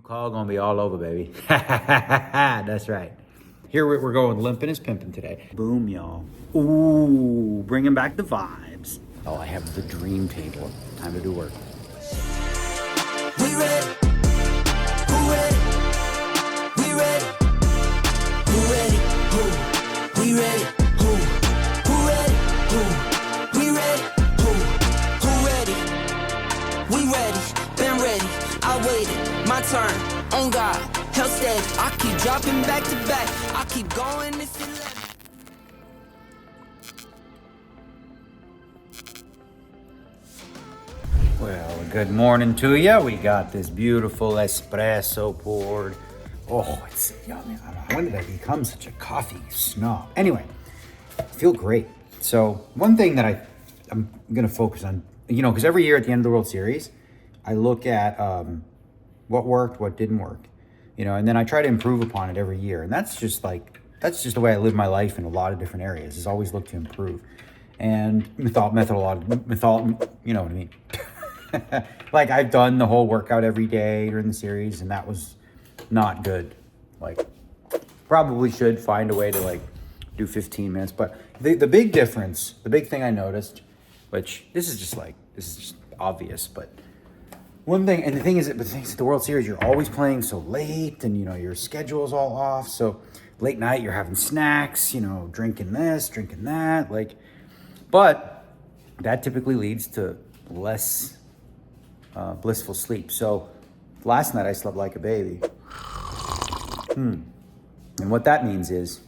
Call gonna be all over, baby. That's right. Here we're going limping is pimping today. Boom, y'all. Ooh, bringing back the vibes. Oh, I have the dream table. Time to do work. We ready? Who ready? We ready? Who ready? Who? We ready? Who? Who ready? Who? We ready? Who ready? We ready. Been ready. I waited. My turn. On God. Hell steady. I keep dropping back to back. I keep going if you let me. Well, good morning to you. We got this beautiful espresso poured. Oh, it's yummy. I don't know. When did I become such a coffee snob? Anyway, I feel great. So one thing that I'm going to focus on, because every year at the end of the World Series, I look at what worked, what didn't work, and then I try to improve upon it every year. And that's just the way I live my life in a lot of different areas, is always look to improve. And you know what I mean? Like, I've done the whole workout every day during the series, and that was not good. Like, probably should find a way to do 15 minutes. But the big difference, the big thing I noticed, which this is just obvious, but one thing, and the thing is, the World Series, you're always playing so late, and your schedule's all off. So late night, you're having snacks, drinking this, drinking that, but that typically leads to less blissful sleep. So last night I slept like a baby. And what that means is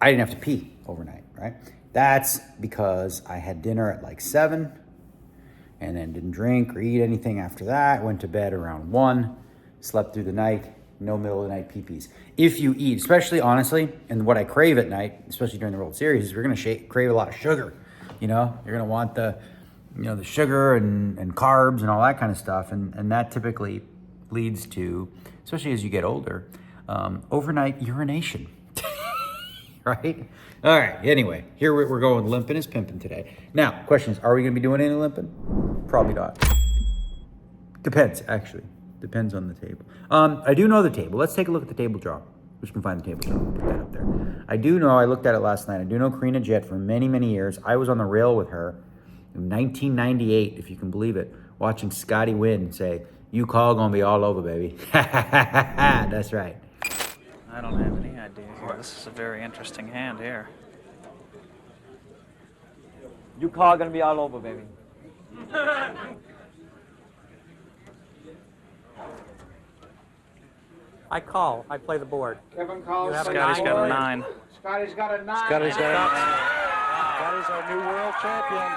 I didn't have to pee overnight, right? That's because I had dinner at 7 and then didn't drink or eat anything after that. Went to bed around 1, slept through the night, no middle of the night pee-pees. If you eat, especially honestly, and what I crave at night, especially during the World Series, is we're going to crave a lot of sugar. You're going to want the sugar and carbs and all that kind of stuff. And that typically leads to, especially as you get older, overnight urination. Right? All right. Anyway, here we're going limping is pimping today. Now, question is, are we going to be doing any limping? Probably not. Depends, actually. Depends on the table. I do know the table. Let's take a look at the table draw. Which can find the table draw. Put that up there. I do know, I looked at it last night. I do know Karina Jett for many, many years. I was on the rail with her in 1998, if you can believe it, watching Scotty win say, "You call gonna be all over, baby." That's right. I don't have any idea here. This is a very interesting hand here. You call gonna be all over, baby. I call. I play the board. Kevin calls. Scotty's got a 9. Scotty's got a 9. Scotty's got a 9. Scotty's our new world champion.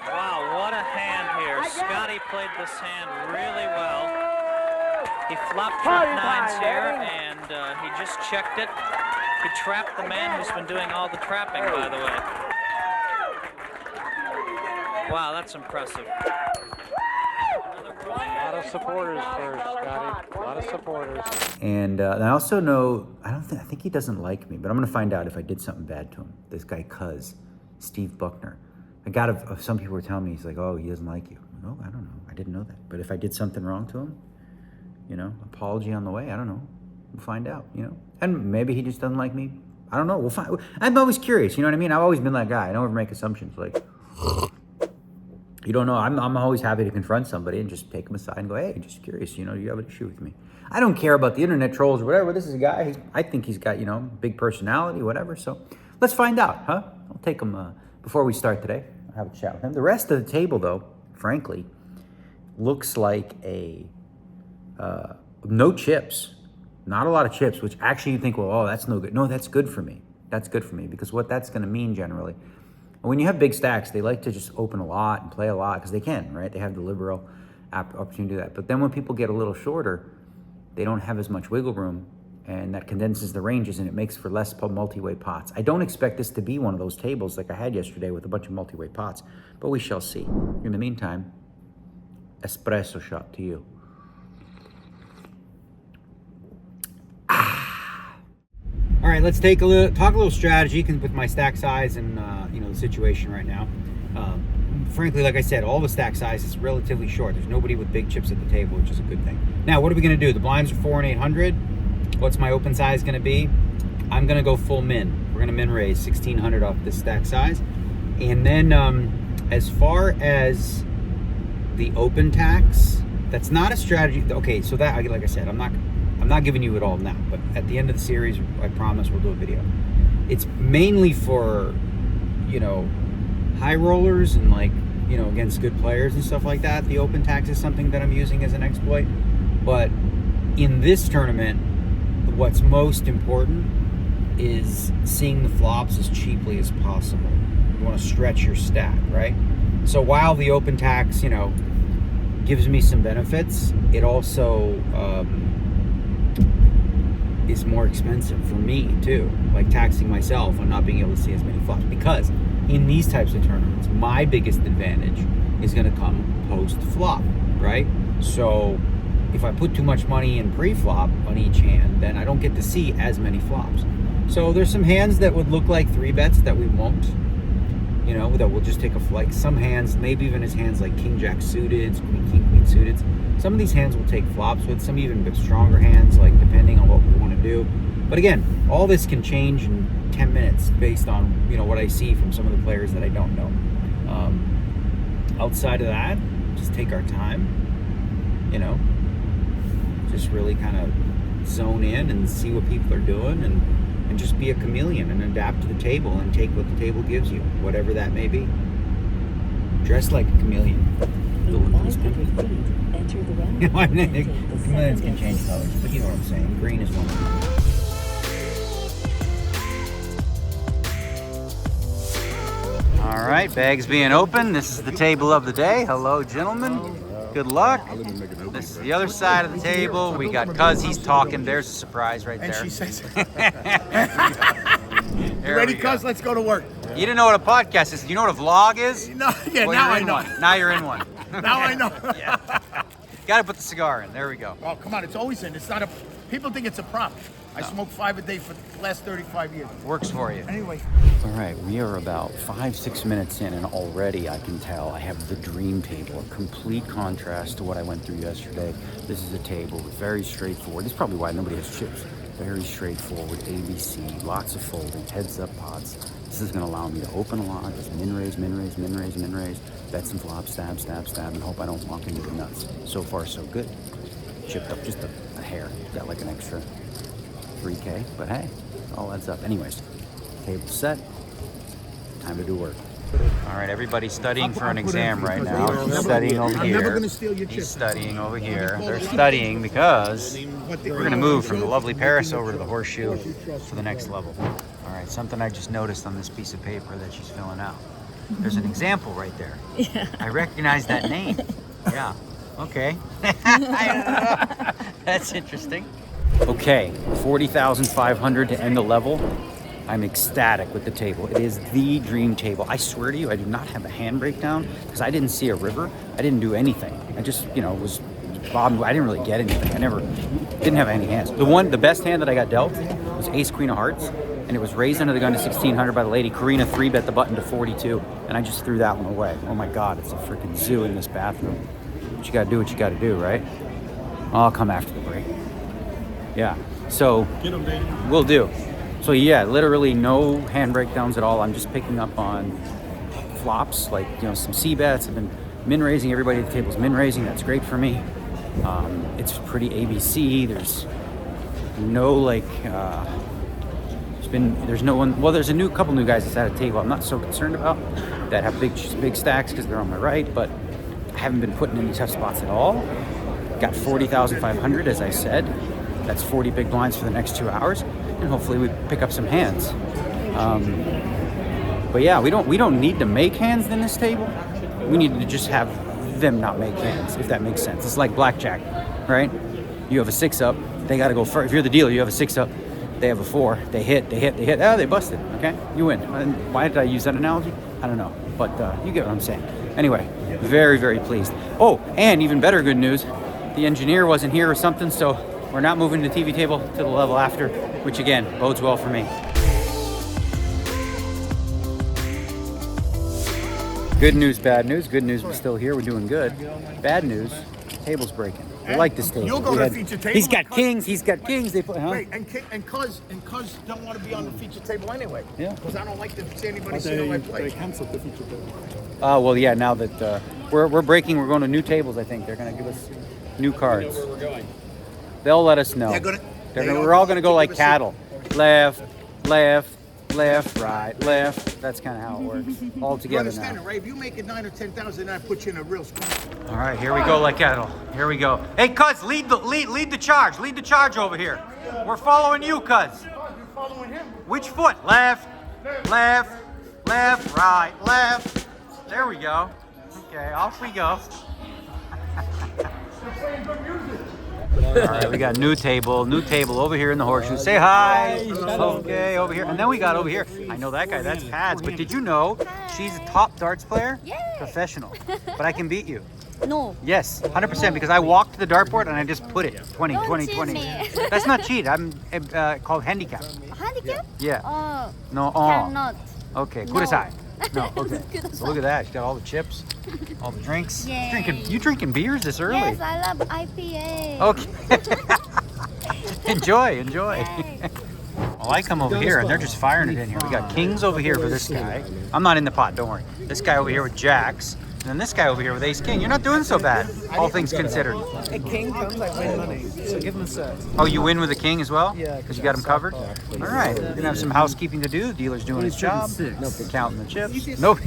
Wow, what a hand here. Scotty played this hand really well. He flopped trip 9s here, and he just checked it. He trapped the man who's been doing all the trapping, by the way. Wow, that's impressive. A lot of supporters for Scotty. A lot of supporters. And I also know, I think he doesn't like me, but I'm going to find out if I did something bad to him. This guy, Steve Buckner. Some people were telling me, he's like, oh, he doesn't like you. No, I don't know. I didn't know that. But if I did something wrong to him, apology on the way. I don't know. We'll find out, And maybe he just doesn't like me. I don't know. We'll find. I'm always curious, you know what I mean? I've always been that guy. I don't ever make assumptions. You don't know. I'm always happy to confront somebody and just take them aside and go, hey, just curious, do you have an issue with me? I don't care about the internet trolls or whatever. This is a guy, I think he's got, big personality, whatever. So let's find out, huh? I'll take him, before we start today, I'll have a chat with him. The rest of the table, though, frankly, looks like no chips. Not a lot of chips, which actually you think, well, oh, that's no good. No, that's good for me. That's good for me, because what that's going to mean generally, when you have big stacks, they like to just open a lot and play a lot because they can, right? They have the liberal opportunity to do that. But then when people get a little shorter, they don't have as much wiggle room, and that condenses the ranges, and it makes for less multi-way pots. I don't expect this to be one of those tables like I had yesterday with a bunch of multi-way pots, but we shall see. In the meantime, espresso shot to you. All right, let's talk a little strategy with my stack size and the situation right now. frankly, like I said, all the stack size is relatively short. There's nobody with big chips at the table, which is a good thing. Now, what are we gonna do? The blinds are 4 and 800. What's my open size gonna be? I'm gonna go full min. We're gonna min raise 1600 off this stack size. And then as far as the open tax, that's not a strategy. Okay, so that, like I said, I'm not giving you it all now, but at the end of the series, I promise we'll do a video. It's mainly for, you know, high rollers and like, you know, against good players and stuff like that. The open tax is something that I'm using as an exploit. But in this tournament, what's most important is seeing the flops as cheaply as possible. You want to stretch your stack, right? So while the open tax, you know, gives me some benefits, it also is more expensive for me too, like taxing myself on not being able to see as many flops. Because in these types of tournaments, my biggest advantage is going to come post flop, right? So if I put too much money in pre-flop on each hand, then I don't get to see as many flops. So there's some hands that would look like 3-bets that we won't, you know, that we'll just take a flight. Some hands, maybe even as hands like King Jack suited, Queen suited. Some of these hands will take flops with, some even bit stronger hands, like depending on what we want to do. But again, all this can change in 10 minutes based on, you know, what I see from some of the players that I don't know. Outside of that, just take our time, you know, just really kind of zone in and see what people are doing, and just be a chameleon and adapt to the table and take what the table gives you, whatever that may be. Dress like a chameleon. Enter the round. You know, I mean, chameleons can change colors, but you know what I'm saying. Green is one of them. All right, bags being open. This is the table of the day. Hello, gentlemen. Good luck. This is the other side of the table. We got Cuz, he's talking. There's a surprise right there. And she says, There ready, we go. cuz? Let's go to work. You didn't know what a podcast is. You know what a vlog is? No, yeah, Well, now you're I in know. one. Now you're in one. Now I know. Yeah. Got to put the cigar in. There we go. Oh, come on. It's always in. It's not a... People think it's a prop. I smoke 5 a day for the last 35 years. Works for you. Anyway. All right, we are about 5-6 minutes in, and already I can tell I have the dream table, a complete contrast to what I went through yesterday. This is a table very straightforward. This is probably why nobody has chips. Very straightforward, ABC, lots of folding, heads up pots. This is gonna allow me to open a lot, just min raise, bet some flops, stab, and hope I don't walk into the nuts. So far, so good. Chipped up just a hair, got like an extra 3K, but hey, all adds up. Anyways, table set, time to do work. All right, everybody's studying for an exam right now. He's studying over I'm never here. gonna steal your He's chips. studying over here. They're studying because we're gonna move from the lovely Paris over to the Horseshoe for the next level. All right, something I just noticed on this piece of paper that she's filling out. There's an example right there. Yeah. I recognize that name. Yeah. Okay. That's interesting. Okay, 40,500 to end the level. I'm ecstatic with the table. It is the dream table. I swear to you, I do not have a hand breakdown because I didn't see a river. I didn't do anything. I just, you know, was bobbing. I didn't really get anything. Didn't have any hands. The best hand that I got dealt was Ace Queen of Hearts, and it was raised under the gun to 1600 by the lady. Karina 3-bet the button to 42, and I just threw that one away. Oh my God, it's a freaking zoo in this bathroom. But you gotta do what you gotta do, right? I'll come after the break. Yeah, so we'll do. So yeah, literally no hand breakdowns at all. I'm just picking up on flops, like, you know, some C-bets. I've been min raising. Everybody at the table's min raising. That's great for me. It's pretty ABC. There's no like, there's no one. Well, there's a couple new guys that's at a table I'm not so concerned about that have big stacks because they're on my right, but I haven't been put in any tough spots at all. Got 40,500, as I said. That's 40 big blinds for the next 2 hours, and hopefully we pick up some hands. But yeah, we don't need to make hands in this table. We need to just have them not make hands, if that makes sense. It's like blackjack, right? You have a 6-up, they got to go first. If you're the dealer, you have a 6-up, they have a 4, they hit. Oh, they busted. Okay, you win. And why did I use that analogy? I don't know, but you get what I'm saying. Anyway, very, very pleased. Oh, and even better good news, the engineer wasn't here or something, so we're not moving the TV table to the level after, which again, bodes well for me. Good news, bad news. Good news, we're still here. We're doing good. Bad news, table's breaking. We like this table. You'll go to the feature table. He's got kings. He's got kings. They play, huh? Wait, and cuz don't want to be on the feature table anyway. Yeah. Because I don't like to see anybody see how I play. They canceled the feature table. Well, yeah. Now that we're breaking, we're going to new tables. I think they're going to give us new cards. Where we're going. They'll let us know. We're all going to go like cattle. Left, left, left, right, left. That's kind of how it works. All You together understand now. it, right? If you make it 9 or 10,000, I put you in a real spot. All right, here we go like cattle. Here we go. Hey, cuz, lead the charge. Lead the charge over here. We're following you, cuz. You're following him. Which foot? Left, left, left, right, left. There we go. Okay, off we go. You're playing good music. All right, we got new table over here in the horseshoe. Say hi. Okay, over here. And then we got over here. I know that guy, that's Pads. But did you know she's a top darts player? Yay. Professional. But I can beat you. No. Yes, 100% because I walked to the dartboard and I just put it. 20, Don't 20, cheat 20. me. That's not cheat. I'm called handicap. Handicap? Yeah. No, Cannot. Okay, No. kudasai. No, okay. Kudasai. So look at that. She's got all the chips, all the drinks. Yay. You drinking beers this early? Yes, I love IPA. Okay. enjoy. Yay. Well, I come over here and they're just firing it in here. We got kings over here for this guy. I'm not in the pot, don't worry. This guy over here with jacks. And then this guy over here with ace king. You're not doing so bad, all things considered. A king comes, I win money. So give him a set. Oh, you win with a king as well? Yeah. Because you got him covered? All right. You're going to have some housekeeping to do. The dealer's doing his job. Nope. Counting the chips. Nope.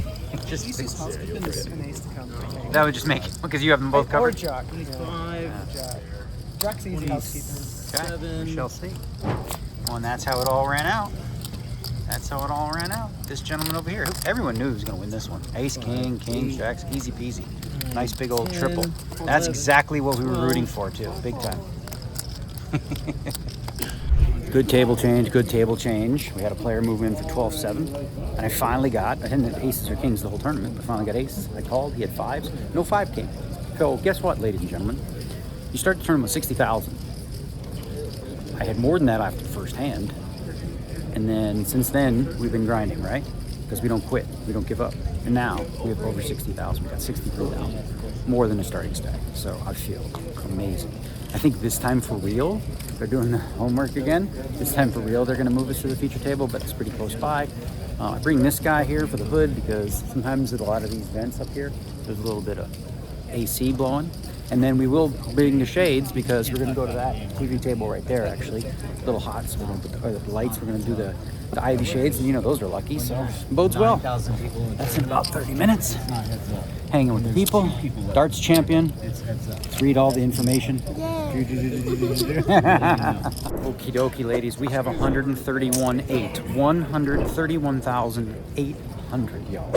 Just Easiest housekeeping is an ace to come to the king. that would just make it, because you have them both Or covered? jack. Jack. Jack's easy housekeeping. Okay, we shall see. Well, and that's how it all ran out. That's how it all ran out. This gentleman over here, everyone knew he was going to win this one. Ace, king, jacks, easy peasy. Nice big old triple. That's exactly what we were rooting for too, big time. Good table change. We had a player move in for 12-7, and I finally got, I didn't have aces or kings the whole tournament, but finally got aces. I called, he had fives, no 5 king. So guess what, ladies and gentlemen? You start the tournament with 60,000. I had more than that after the first hand. And then since then, we've been grinding, right? Because we don't quit, we don't give up. And now we have over 60,000, we got 63,000, more than a starting stack. So I feel amazing. I think this time for real, they're doing the homework again. This time for real, they're gonna move us to the feature table, but it's pretty close by. I bring this guy here for the hood because sometimes with a lot of these vents up here, there's a little bit of AC blowing. And then we will bring the shades because we're going to go to that TV table right there, actually. A little hot, so we're going to put the lights. We're going to do the Ivey shades, and you know those are lucky, so bodes well. That's in about 30 minutes. Hanging with the people. Darts champion. Let's read all the information. Okie dokie, ladies. We have 131.8. 131,800, y'all.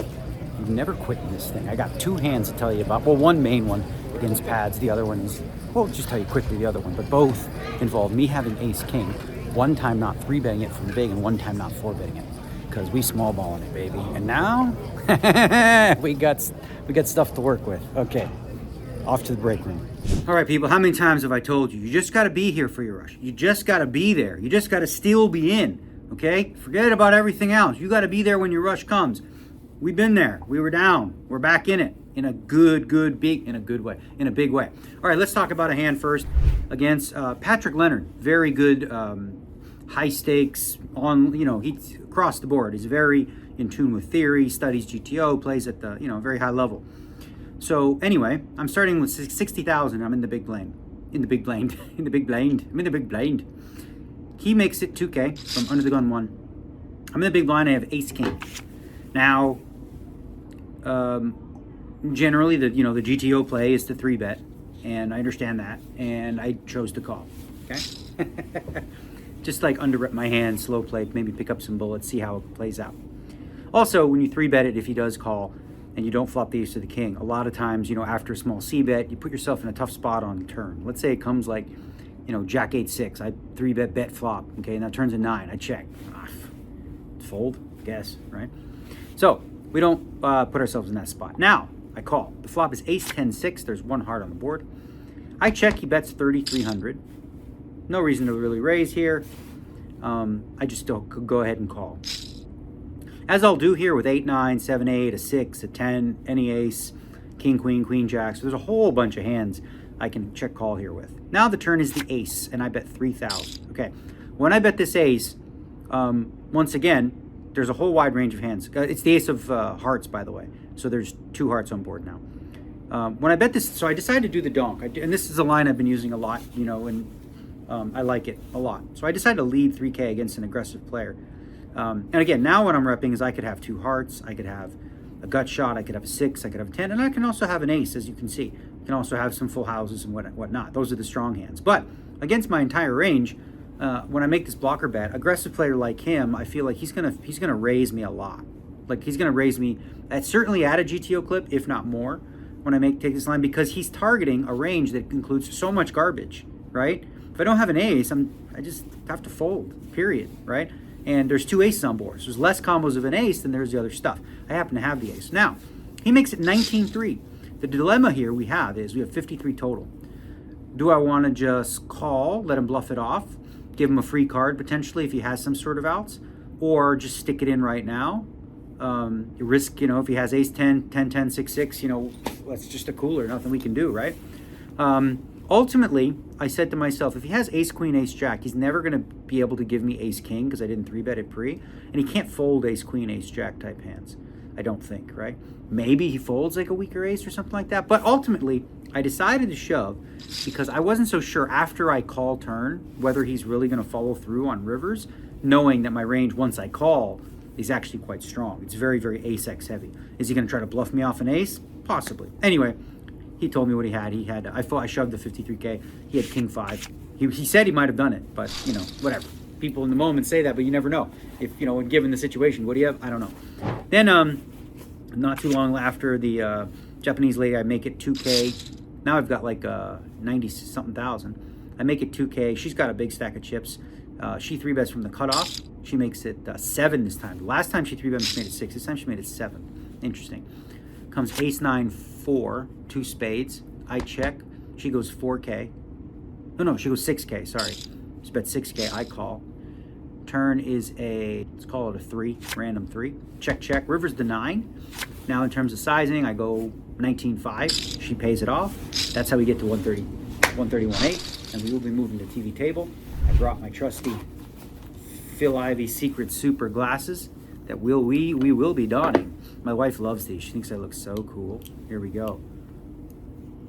You've never quit in this thing. I got 2 hands to tell you about. Well, one main one against Pads. The other one is, well, just tell you quickly the other one. But both involve me having ace king. One time not 3-betting it from the big and one time not 4-betting it. Because we small balling it, baby. And now, we got stuff to work with. Okay, off to the break room. All right, people, how many times have I told you? You just got to be here for your rush. You just got to be there. You just got to still be in, okay? Forget about everything else. You got to be there when your rush comes. We've been there. We were down. We're back in it. In a big way. All right, let's talk about a hand first against Patrick Leonard. Very good, high stakes he's across the board. He's very in tune with theory, studies GTO, plays at the, very high level. So anyway, I'm starting with 60,000. I'm in the big blind. I'm in the big blind. He makes it 2K from under the gun 1. I'm in the big blind. I have ace king. Now, generally, the GTO play is to 3-bet, and I understand that, and I chose to call. Okay, just like underrep my hand, slow play, maybe pick up some bullets, see how it plays out. Also, when you 3-bet it, if he does call, and you don't flop the ace to the king, a lot of times, after a small c-bet, you put yourself in a tough spot on the turn. Let's say it comes like, Jack 8-6, I 3-bet bet flop, okay, and that turns a 9, I check, fold, guess, right? So we don't put ourselves in that spot. Now I call. The flop is ace 10-6. There's 1 heart on the board. I check. He bets 3,300. No reason to really raise here. I just still could go ahead and call. as I'll do here with 8, 9, 7, 8, a 6, a 10, any ace, king, queen, queen, jack. So there's a whole bunch of hands I can check call here with. Now the turn is the ace, and I bet 3,000. Okay, when I bet this ace, once again, there's a whole wide range of hands. It's the ace of hearts, by the way. So there's 2 hearts on board now. When I bet this, so I decided to do the donk. And this is a line I've been using a lot, you know, and I like it a lot. So I decided to lead 3K against an aggressive player. And again, now what I'm repping is I could have 2 hearts, I could have a gut shot, I could have a 6, I could have a 10, and I can also have an ace, as you can see. I can also have some full houses and whatnot. Those are the strong hands. But against my entire range, when I make this blocker bet, aggressive player like him, I feel like he's gonna raise me a lot. Like he's gonna raise me certainly at a GTO clip, if not more, when I take this line, because he's targeting a range that includes so much garbage, right? If I don't have an ace, I just have to fold, period, right? And there's 2 aces on board. So there's less combos of an ace than there's the other stuff. I happen to have the ace. Now, he makes it 19-3. The dilemma here we have 53 total. Do I want to just call, let him bluff it off, give him a free card potentially if he has some sort of outs, or just stick it in right now? Risk, you know, if he has ace 10, 10, 10, 6, 6, you know, that's just a cooler, nothing we can do, right? Ultimately, I said to myself, if he has ace, queen, ace, jack, he's never going to be able to give me ace, king, because I didn't 3-bet it pre, and he can't fold ace, queen, ace, jack type hands, I don't think, right? Maybe he folds like a weaker ace or something like that, but ultimately, I decided to shove because I wasn't so sure after I call turn whether he's really going to follow through on rivers, knowing that my range, once I call, is actually quite strong. It's very, very ace-X heavy. Is he going to try to bluff me off an ace? Possibly. Anyway, he told me what he had. I shoved the 53K. He had king 5. He said he might have done it, but, you know, whatever. People in the moment say that, but you never know. If, you know, given the situation, what do you have? I don't know. Then, not too long after the Japanese lady, I make it 2K. Now I've got like 90-something thousand. I make it 2K. She's got a big stack of chips. She 3-bets from the cutoff. She makes it 7 this time. Last time she 3-bet, she made it 6. This time she made it 7. Interesting. Comes ace 9, 4, 2 spades. I check. She goes 4K. No, she goes 6K. Sorry. She bet 6K. I call. Turn is let's call it a 3, random 3. Check, check. River's the 9. Now in terms of sizing, I go 19.5. She pays it off. That's how we get to 131.8. And we will be moving to TV table. I brought my trusty Phil Ivey Secret Super glasses that we will be donning. My wife loves these. She thinks I look so cool. Here we go.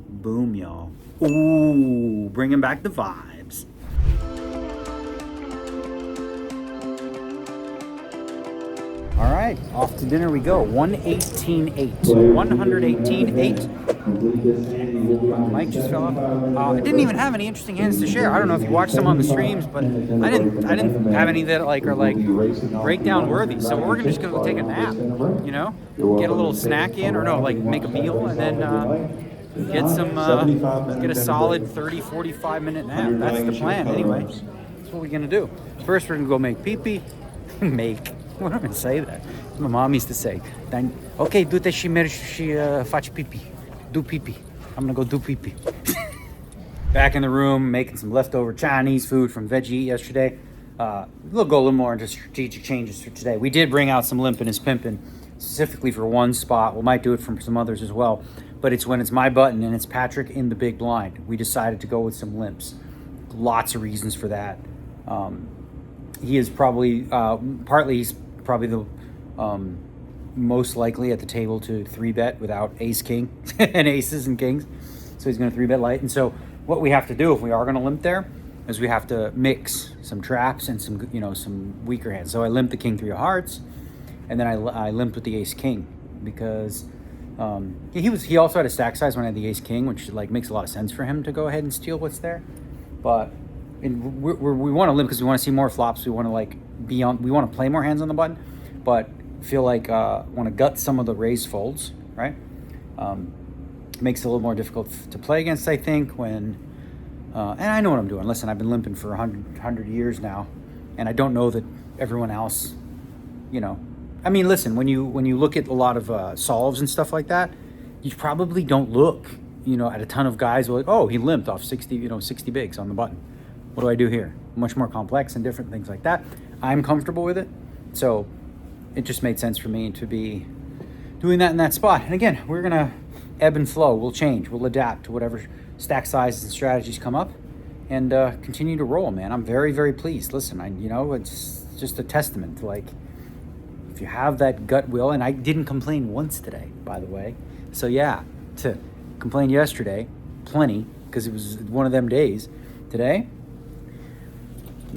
Boom, y'all. Ooh, bringing back the vibes. All right, off to dinner we go. 118.8. 118.8. Mike just fell off. I didn't even have any interesting hands to share. I don't know if you watched some on the streams, but I didn't have any that are breakdown worthy. So we're just gonna go take a nap. You know, get a little snack in, or no, like make a meal, and then get a solid 30-45 minute nap. That's the plan anyway. That's what we're gonna do. First, we're gonna go make pee-pee. What am I going to say that? My mom used to say, okay, do te și faci pipi. Do pipi. I'm going to go do pipi. Back in the room, making some leftover Chinese food from Veggie yesterday. We'll go a little more into strategic changes for today. We did bring out some limpin' is pimpin', specifically for one spot. We might do it from some others as well. But it's when it's my button and it's Patrick in the big blind. We decided to go with some limps. Lots of reasons for that. He is probably, he's probably the most likely at the table to 3-bet without ace-king and aces and kings. So he's going to 3-bet light. And so what we have to do if we are going to limp there is we have to mix some traps and some weaker hands. So I limp the king 3 of hearts, and then I limped with the ace-king because he also had a stack size when I had the ace-king, which makes a lot of sense for him to go ahead and steal what's there. But we want to limp because we want to see more flops. We want to we want to play more hands on the button, but feel like want to gut some of the raise folds, right? Makes it a little more difficult to play against, I think, when and I know what I'm doing. Listen, I've been limping for 100 years now, and I don't know that everyone else, I mean, listen, when you look at a lot of solves and stuff like that, you probably don't look, at a ton of guys like, oh, he limped off 60 bigs on the button. What do I do here? Much more complex and different things like that. I'm comfortable with it. So it just made sense for me to be doing that in that spot. And again, we're gonna ebb and flow. We'll change. We'll adapt to whatever stack sizes and strategies come up, and continue to roll, man. I'm very, very pleased. Listen, it's just a testament to, like, if you have that gut will, and I didn't complain once today, by the way. So yeah, to complain yesterday, plenty, because it was one of them days. Today,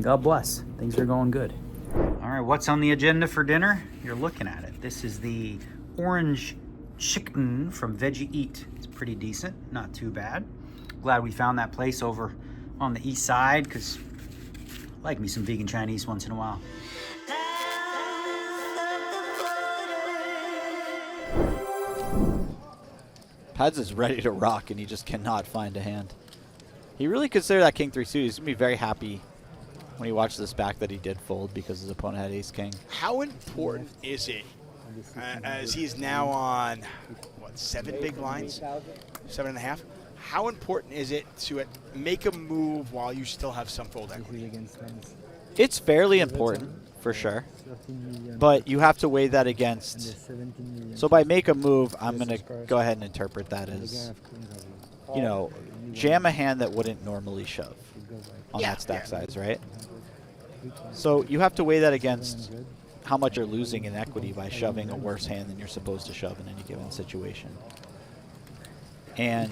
God bless. Things are going good. All right, what's on the agenda for dinner? You're looking at it. This is the orange chicken from Veggie Eat. It's pretty decent, not too bad. Glad we found that place over on the east side, because I like me some vegan Chinese once in a while. Pads is ready to rock, and he just cannot find a hand. He really considered that king 3 suit. He's going to be very happy when he watches this back that he did fold because his opponent had ace king. How important is it, as he's now on, what, 7 big blinds? 7.5? How important is it to make a move while you still have some fold equity? It's fairly important, for sure. But you have to weigh that against. So by make a move, I'm going to go ahead and interpret that as, you know, jam a hand that wouldn't normally shove on that stack size, right? So you have to weigh that against how much you're losing in equity by shoving a worse hand than you're supposed to shove in any given situation. And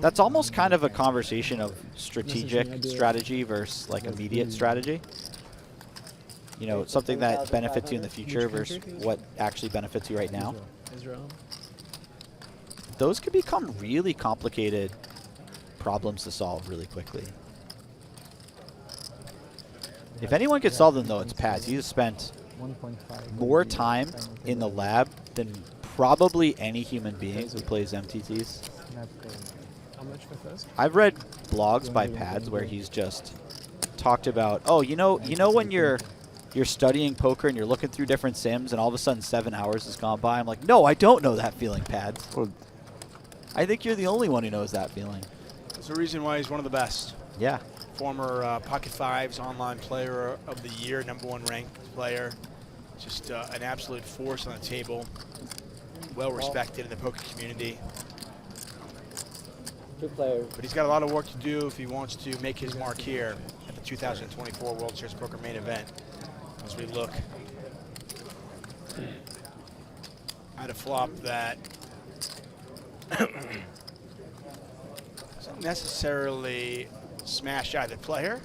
that's almost kind of a conversation of strategic strategy versus like immediate strategy. You know, something that benefits you in the future versus what actually benefits you right now. Those could become really complicated problems to solve really quickly. If anyone could solve them, though, it's Paz. He's spent more time in the lab than probably any human being who plays MTTs. I've read blogs by Pads where he's just talked about, oh, you know when you're studying poker and you're looking through different sims and all of a sudden 7 hours has gone by. I'm like, no, I don't know that feeling, Pads. I think you're the only one who knows that feeling. There's a reason why he's one of the best. Yeah. Former Pocket Fives online player of the year, #1 ranked player. Just an absolute force on the table. Well respected in the poker community. But he's got a lot of work to do if he wants to make his mark here at the 2024 World Series Poker main event. As we look at a flop that doesn't necessarily smash either player.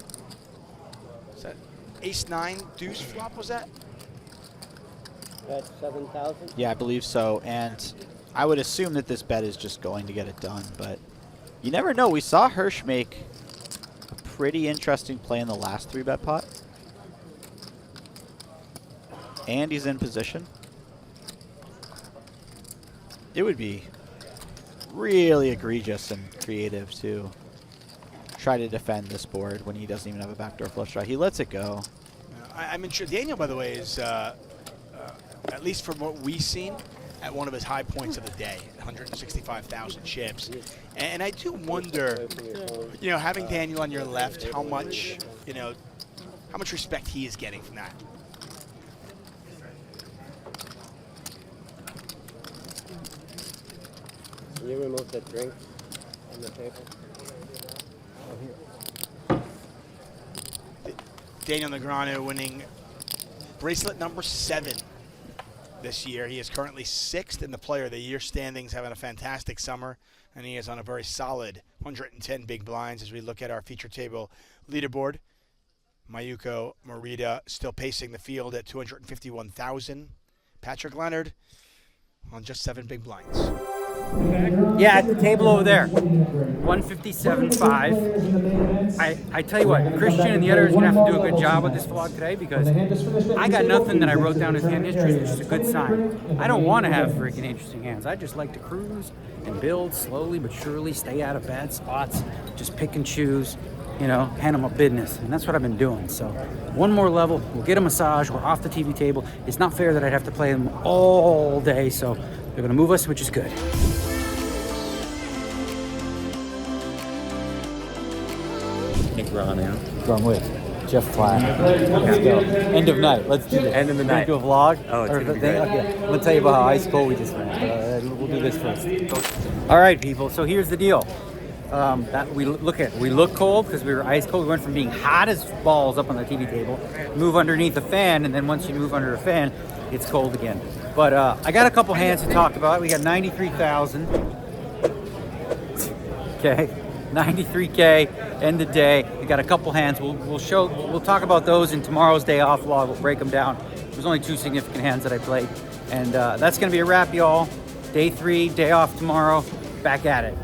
Is that ace-9 deuce flop, was that? That's 7,000? Yeah, I believe so. And I would assume that this bet is just going to get it done, but you never know. We saw Hirsch make a pretty interesting play in the last 3-bet pot. And he's in position. It would be really egregious and creative to try to defend this board when he doesn't even have a backdoor flush draw. He lets it go. I'm sure Daniel, by the way, is, at least from what we've seen, at one of his high points of the day, 165,000 chips. And I do wonder, you know, having Daniel on your left, how much respect he is getting from that. Can you remove the drink on the table? Daniel Negreanu winning bracelet #7 this year. He is currently 6th in the Player of the Year standings, having a fantastic summer, and he is on a very solid 110 big blinds as we look at our feature table leaderboard. Mayuko Morita still pacing the field at 251,000. Patrick Leonard on just 7 big blinds. Yeah, at the table over there, 157.5. I tell you what, Christian and the others are going to have to do a good job with this vlog today because I got nothing that I wrote down as hand history, which is a good sign. I don't want to have freaking interesting hands. I just like to cruise and build slowly but surely, stay out of bad spots, just pick and choose, you know, handle my business. And that's what I've been doing. So one more level, we'll get a massage, we're off the TV table. It's not fair that I'd have to play them all day, so they're going to move us, which is good. Negreanu. Wrong way. Jeff Platt. Let's go. End of night. Let's do this. End of the night. Do a vlog. Oh, it's Or gonna be thing? great. Okay. I'm gonna tell you about how ice cold we just ran. We'll do this first. All right, people. So here's the deal. We look cold because we were ice cold. We went from being hot as balls up on the TV table, move underneath the fan, and then once you move under a fan, it's cold again. But I got a couple hands to talk about. We got 93,000. Okay, 93K end of day. We got a couple hands. We'll talk about those in tomorrow's day off vlog. We'll break them down. There's only 2 significant hands that I played, and that's gonna be a wrap, y'all. Day 3, day off tomorrow. Back at it.